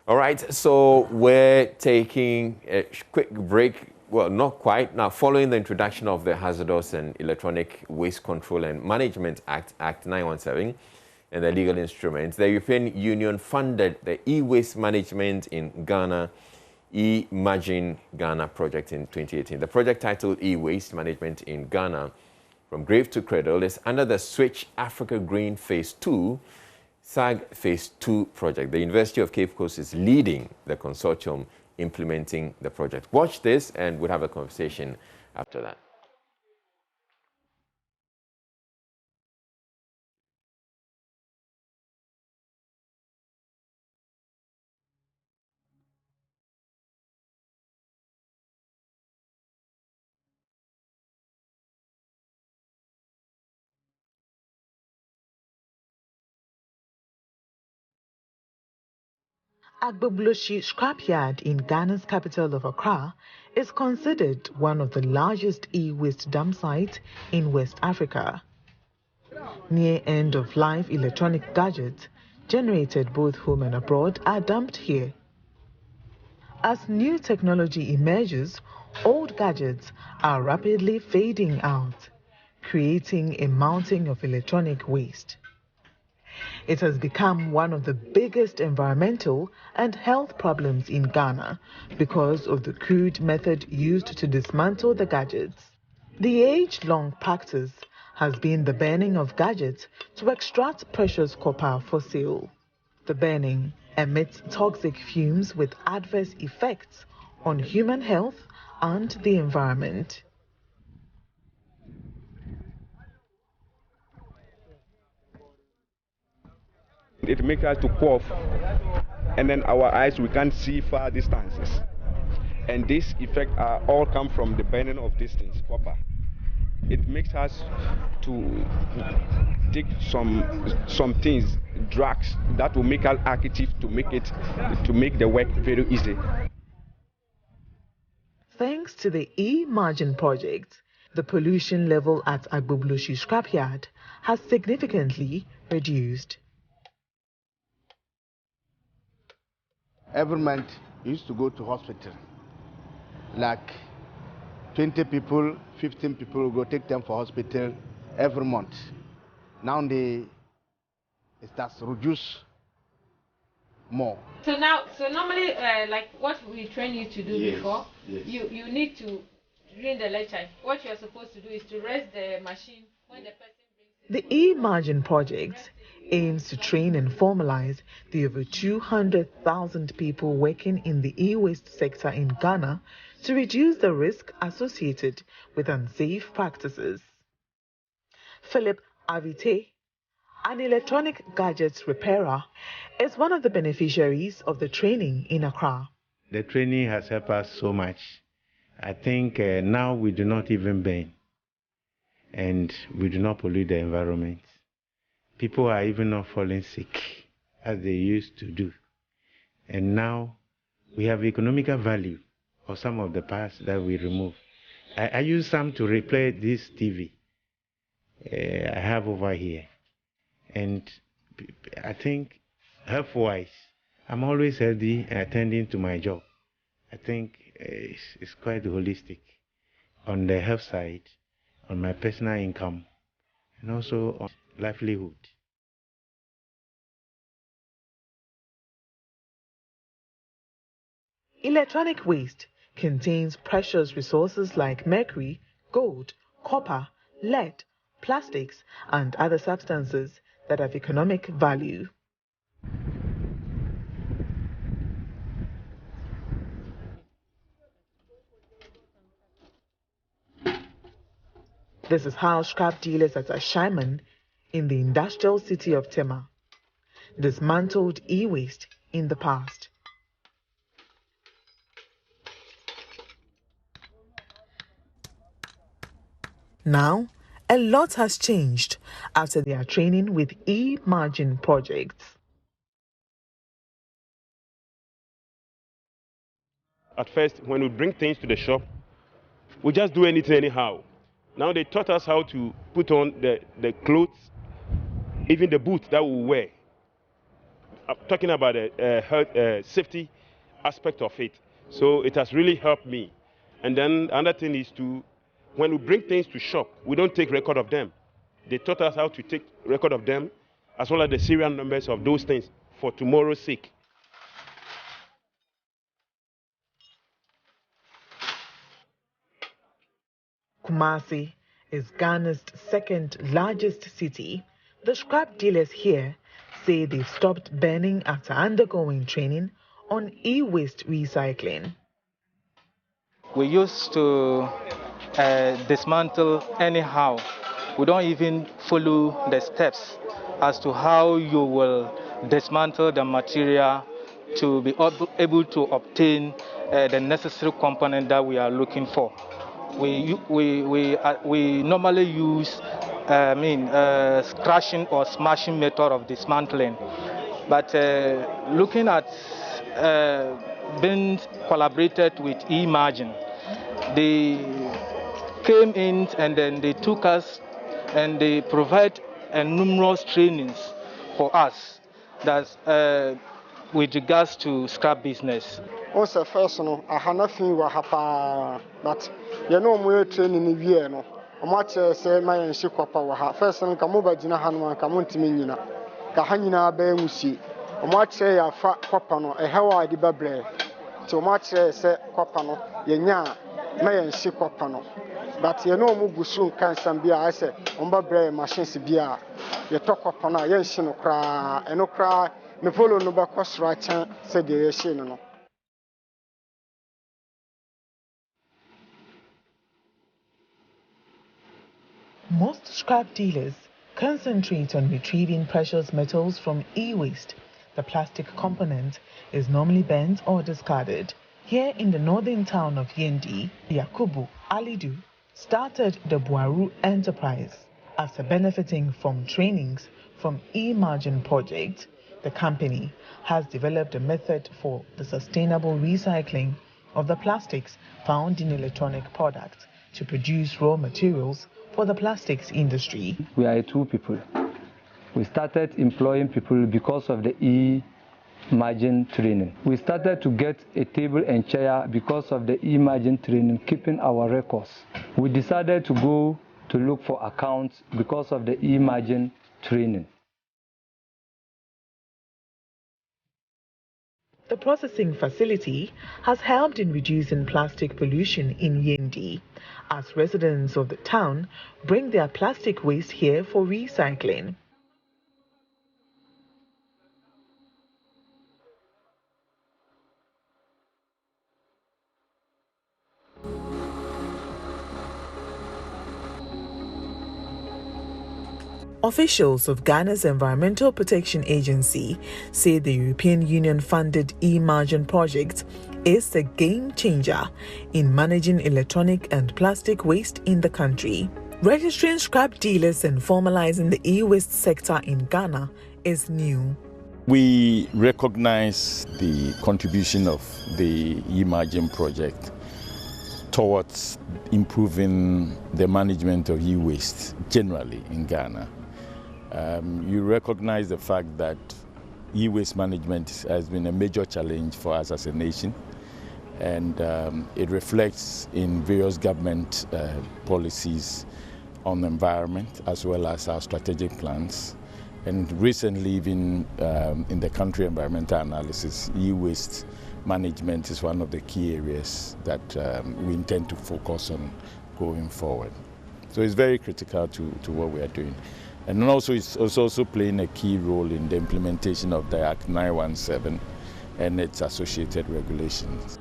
All right, so we're taking a quick break. Well, not quite. Now, following the introduction of the Hazardous and Electronic Waste Control and Management Act, Act 917, and the legal instruments, the European Union funded the e-waste management in Ghana, E-MAGIN Ghana project in 2018. The project, titled E-Waste Management in Ghana, From Grave to Cradle, is under the Switch Africa Green Phase 2 SAG Phase 2 project. The University of Cape Coast is leading the consortium implementing the project. Watch this and we'll have a conversation after that. Agbogloshi scrapyard in Ghana's capital of Accra is considered one of the largest e-waste dump sites in West Africa. Near end-of-life electronic gadgets generated both home and abroad are dumped here. As new technology emerges, old gadgets are rapidly fading out, creating a mountain of electronic waste. It has become one of the biggest environmental and health problems in Ghana because of the crude method used to dismantle the gadgets. The age-long practice has been the burning of gadgets to extract precious copper for sale. The burning emits toxic fumes with adverse effects on human health and the environment. It makes us to cough, and then our eyes, we can't see far distances. And this effect all come from the burning of these things, copper. It makes us to take some things, drugs that will make us active to make the work very easy. Thanks to the E-MAGIN project, the pollution level at Agbogloshi scrapyard has significantly reduced. Every month, we used to go to hospital. Like 20 people, 15 people, go take them for hospital every month. Now it starts reduce more. So normally, like what we train you to do before, you need to, during the lecture, what you're supposed to do is to rest the machine when the person brings it. The E-MAGIN project aims to train and formalize the over 200,000 people working in the e-waste sector in Ghana to reduce the risk associated with unsafe practices. Philip Avite, an electronic gadgets repairer, is one of the beneficiaries of the training in Accra. The training has helped us so much. I think now we do not even burn, and we do not pollute the environment. People are even not falling sick as they used to do. And now we have economical value of some of the parts that we remove. I use some to replace this TV I have over here. And I think health-wise, I'm always healthy and attending to my job. I think it's quite holistic on the health side, on my personal income, and also on livelihood. Electronic waste contains precious resources like mercury, gold, copper, lead, plastics, and other substances that have economic value. This is how scrap dealers at Ashaiman in the industrial city of Tema dismantled e-waste in the past. Now, a lot has changed after their training with E-MAGIN projects. At first, when we bring things to the shop, we just do anything anyhow. Now they taught us how to put on the clothes, even the boots that we wear. I'm talking about the health, safety aspect of it. So it has really helped me. And then another thing is when we bring things to shop, we don't take record of them. They taught us how to take record of them, as well as the serial numbers of those things for tomorrow's sake. Kumasi is Ghana's second largest city. The scrap dealers here say they've stopped burning after undergoing training on e-waste recycling. We used to dismantle anyhow. We don't even follow the steps as to how you will dismantle the material to be able to obtain the necessary component that we are looking for. We normally use scratching or smashing method of dismantling, but looking at being collaborated with E-MAGIN, they came in and then they took us and they provide numerous trainings for us that's with regards to scrap business. Also, first, I have nothing to happen, but you know, we training in Vienna. I'm not say my and she copper. First, I'm come over to Hanuman, come on to me. Kahanina be musi. I'm not say a fat copper, a how I did babre. So much say copper, yenya, my and she copper. But you know, Mugusun can some beer. I say, babre machines beer. You talk upon a yes, no cry, and no cry. Me follow no back cross right hand, said the yes, no. Most scrap dealers concentrate on retrieving precious metals from e-waste. The plastic component is normally burnt or discarded. Here in the northern town of Yendi, Yakubu Alidu started the Buaru enterprise. After benefiting from trainings from E-MAGIN Project, the company has developed a method for the sustainable recycling of the plastics found in electronic products to produce raw materials for the plastics industry. We are two people. We started employing people because of the E-MAGIN training. We started to get a table and chair because of the E-MAGIN training, keeping our records. We decided to go to look for accounts because of the E-MAGIN training. The processing facility has helped in reducing plastic pollution in Yendi, as residents of the town bring their plastic waste here for recycling. Officials of Ghana's Environmental Protection Agency say the European Union-funded E-MAGIN project is the game changer in managing electronic and plastic waste in the country. Registering scrap dealers and formalizing the e-waste sector in Ghana is new. We recognize the contribution of the E-MAGIN project towards improving the management of e-waste generally in Ghana. You recognize the fact that e-waste management has been a major challenge for us as a nation, and it reflects in various government policies on the environment as well as our strategic plans. And recently, even in the country environmental analysis, e-waste management is one of the key areas that we intend to focus on going forward. So it's very critical to what we are doing. And also it's also playing a key role in the implementation of the Act 917 and its associated regulations.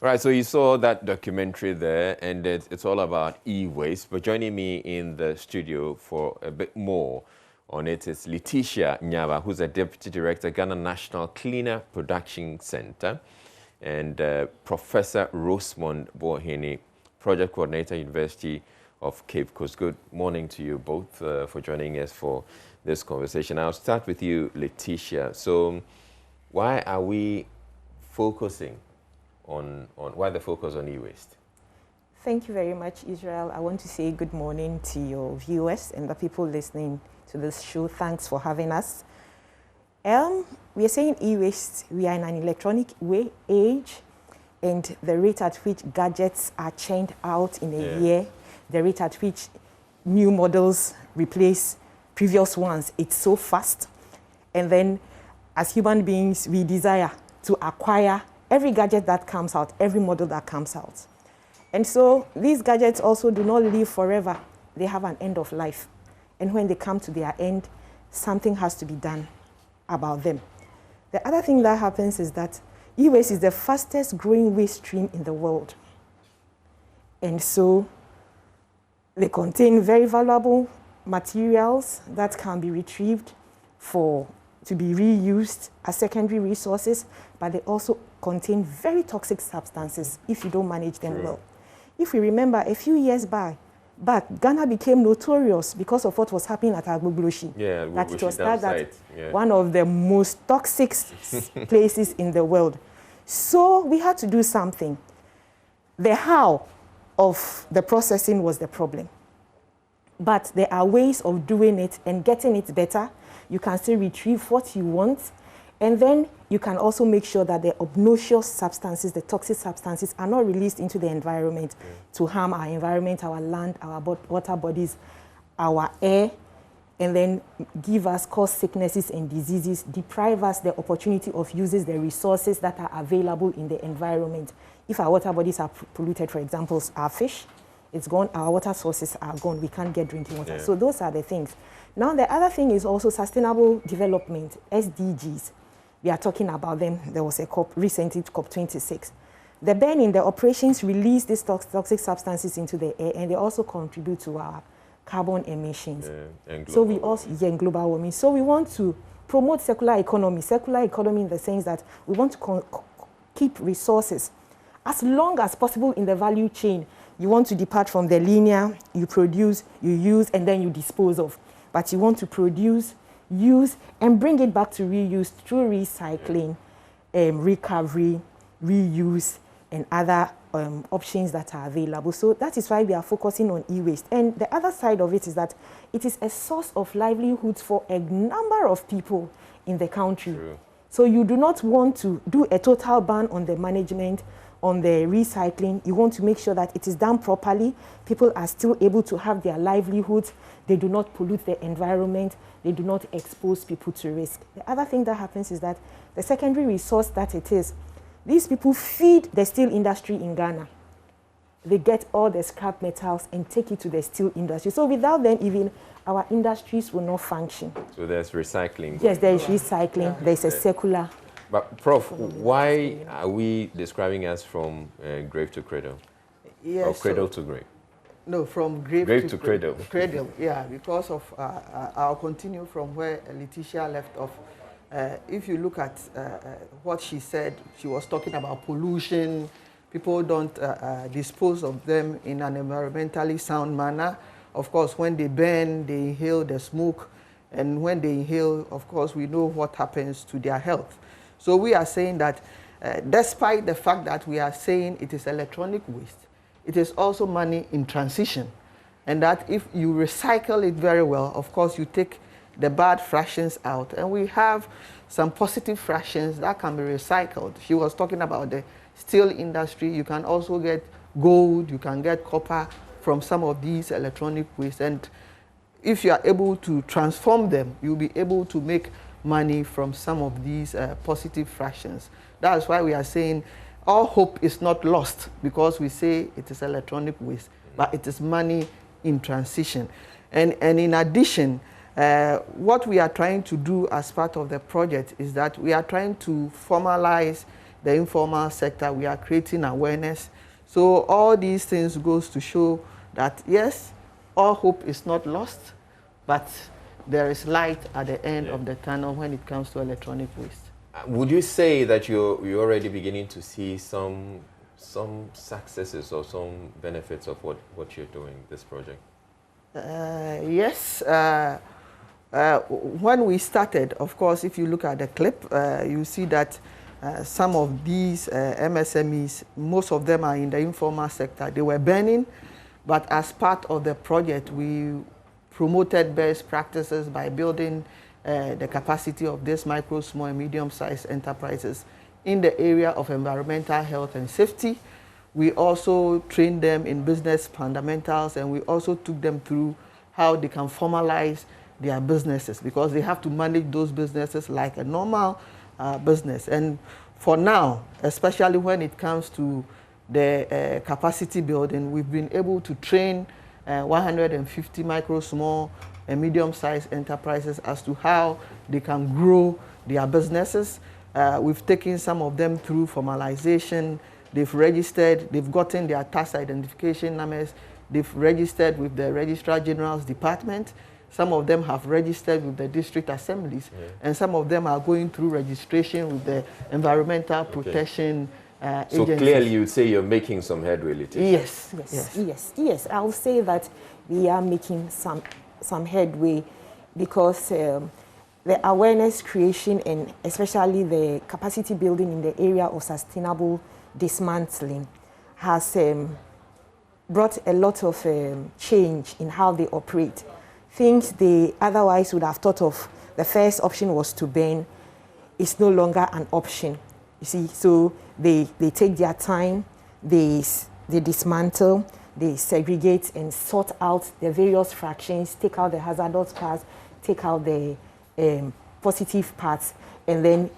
Right, so you saw that documentary there, and it's all about e-waste. But joining me in the studio for a bit more on it is Letitia Nyaba, who's a Deputy Director, Ghana National Cleaner Production Center, and Professor Rosemond Bohini, Project Coordinator, University of Cape Coast. Good morning to you both for joining us for this conversation. I'll start with you, Letitia. So why are we focusing on why the focus on e-waste? Thank you very much, Israel. I want to say good morning to your viewers and the people listening to this show. Thanks for having us. We are saying e-waste. We are in an electronic age, and the rate at which gadgets are churned out in a year, the rate at which new models replace previous ones, it's so fast. And then as human beings, we desire to acquire every gadget that comes out, every model that comes out. And so these gadgets also do not live forever. They have an end of life. And when they come to their end, something has to be done about them. The other thing that happens is that e-waste is the fastest growing waste stream in the world. And so they contain very valuable materials that can be retrieved to be reused as secondary resources, but they also contain very toxic substances if you don't manage them well. If we remember a few years back, Ghana became notorious because of what was happening at Agbogloshi. Yeah, that it was that yeah. One of the most toxic places in the world. So we had to do something. The how of the processing was the problem. But there are ways of doing it and getting it better. You can still retrieve what you want, and then you can also make sure that the obnoxious substances, the toxic substances, are not released into the environment to harm our environment, our land, our water bodies, our air, and then cause sicknesses and diseases, deprive us the opportunity of using the resources that are available in the environment. If our water bodies are polluted, for example, our fish, it's gone, our water sources are gone, we can't get drinking water. So those are the things. Now the other thing is also sustainable development, SDGs. We are talking about them. There was a COP, recently COP26. The burning, the operations release these toxic substances into the air, and they also contribute to our carbon emissions. So we also, global warming. So we want to promote circular economy in the sense that we want to keep resources as long as possible in the value chain. You want to depart from the linear, you produce, you use, and then you dispose of. But you want to produce, use, and bring it back to reuse through recycling, recovery, reuse, and other options that are available. So that is why we are focusing on e-waste. And the other side of it is that it is a source of livelihoods for a number of people in the country. So you do not want to do a total ban on the management, on the recycling. You want to make sure that it is done properly. People are still able to have their livelihoods. They do not pollute the environment. They do not expose people to risk. The other thing that happens is that the secondary resource that it is, these people feed the steel industry in Ghana. They get all the scrap metals and take it to the steel industry. So without them, even our industries will not function. So there's recycling. Yes, there is recycling. There's a circular. But Prof, why are we describing us from grave to cradle? Yes, or cradle to grave? No, from grave to cradle. Cradle, yeah, because of, I'll continue from where Letitia left off. If you look at what she said, she was talking about pollution. People don't dispose of them in an environmentally sound manner. Of course, when they burn, they inhale the smoke. And when they inhale, of course, we know what happens to their health. So we are saying that despite the fact that we are saying it is electronic waste, it is also money in transition. And that if you recycle it very well, of course, you take the bad fractions out. And we have some positive fractions that can be recycled. She was talking about the steel industry. You can also get gold, you can get copper from some of these electronic waste. And if you are able to transform them, you'll be able to make money from some of these positive fractions. That's why we are saying all hope is not lost, because we say it is electronic waste, but it is money in transition. And in addition, what we are trying to do as part of the project is that we are trying to formalize the informal sector. We are creating awareness. So all these things goes to show that, yes, all hope is not lost, but there is light at the end of the tunnel when it comes to electronic waste. Would you say that you're already beginning to see some successes or some benefits of what you're doing, this project? Yes. When we started, of course, if you look at the clip, you see that some of these MSMEs, most of them are in the informal sector. They were burning, but as part of the project, we promoted best practices by building the capacity of these micro, small, and medium-sized enterprises in the area of environmental health and safety. We also trained them in business fundamentals, and we also took them through how they can formalize their businesses, because they have to manage those businesses like a normal business. And for now, especially when it comes to the capacity building, we've been able to train 150 micro, small, and medium-sized enterprises as to how they can grow their businesses. We've taken some of them through formalization. They've registered, they've gotten their tax identification numbers, they've registered with the Registrar General's Department. Some of them have registered with the district assemblies, and some of them are going through registration with the Environmental Protection Agency. So clearly you would say you're making some headway, Letitia. Yes. I will say that we are making some headway, because the awareness creation and especially the capacity building in the area of sustainable dismantling has brought a lot of change in how they operate. Things they otherwise would have thought of, the first option was to burn, is no longer an option. You see, so they take their time, they dismantle, they segregate and sort out the various fractions, take out the hazardous parts, take out the positive parts, and then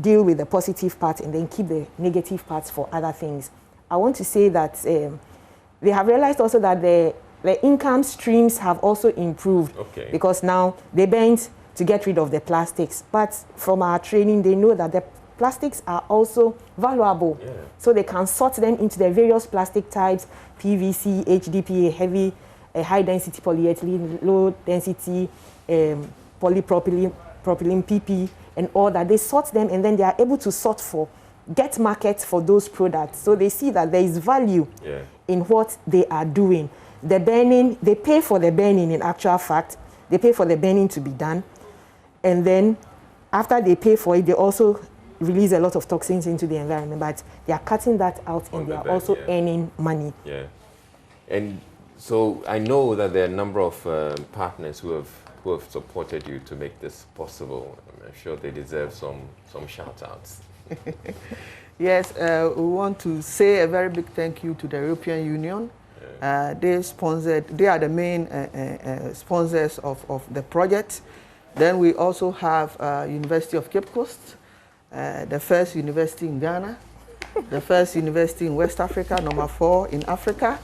deal with the positive part, and then keep the negative parts for other things. I want to say that they have realized also that the income streams have also improved, because now they bend to get rid of the plastics. But from our training, they know that the plastics are also valuable. So they can sort them into the various plastic types, PVC, HDPE, heavy, high density polyethylene, low density polypropylene, PP, and all that. They sort them, and then they are able to get markets for those products. So they see that there is value in what they are doing. The burning, they pay for the burning in actual fact. They pay for the burning to be done. And then after they pay for it, they also release a lot of toxins into the environment. But they are cutting that out, and they are also earning money. And so I know that there are a number of partners who have supported you to make this possible. I'm sure they deserve some shout-outs. Yes, we want to say a very big thank you to the European Union. They are the main sponsors of the project. Then we also have University of Cape Coast, the first university in Ghana, the first university in West Africa, number 4 in Africa,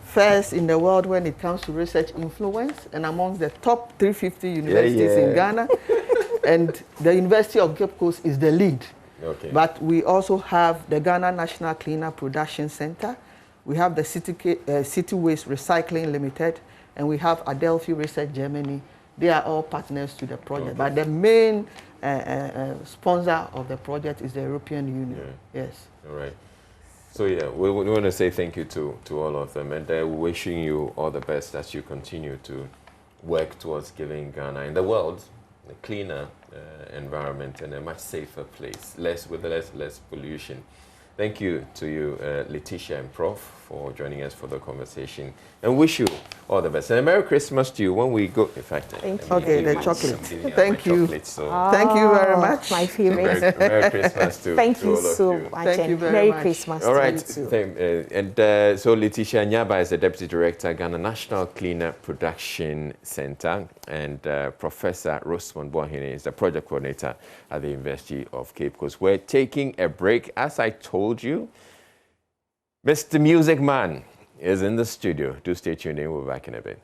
first in the world when it comes to research influence, and amongst the top 350 universities in Ghana. And the University of Cape Coast is the lead. But we also have the Ghana National Cleaner Production Center. We have the City Waste Recycling Limited, and we have Adelphi Research Germany. They are all partners to the project. But the main sponsor of the project is the European Union. Yes. All right. So we want to say thank you to all of them, and wishing you all the best as you continue to work towards giving Ghana and the world a cleaner environment and a much safer place, with less pollution. Thank you to you, Letitia and Prof, for joining us for the conversation, and wish you all the best. And a Merry Christmas to you when we go. In fact, thank you. Okay, the chocolate. Thank you. Thank you very much. My favorite. Merry Christmas to Thank you all of so you. much. Thank you very Merry much. Christmas. All right. To you too. And so Letitia Nyaba is the Deputy Director, Ghana National Cleaner Production Center, and Professor Rosamond Boahene is the Project Coordinator at the University of Cape Coast. We're taking a break. As I told you, Mr. Music Man is in the studio. Do stay tuned in. We'll be back in a bit.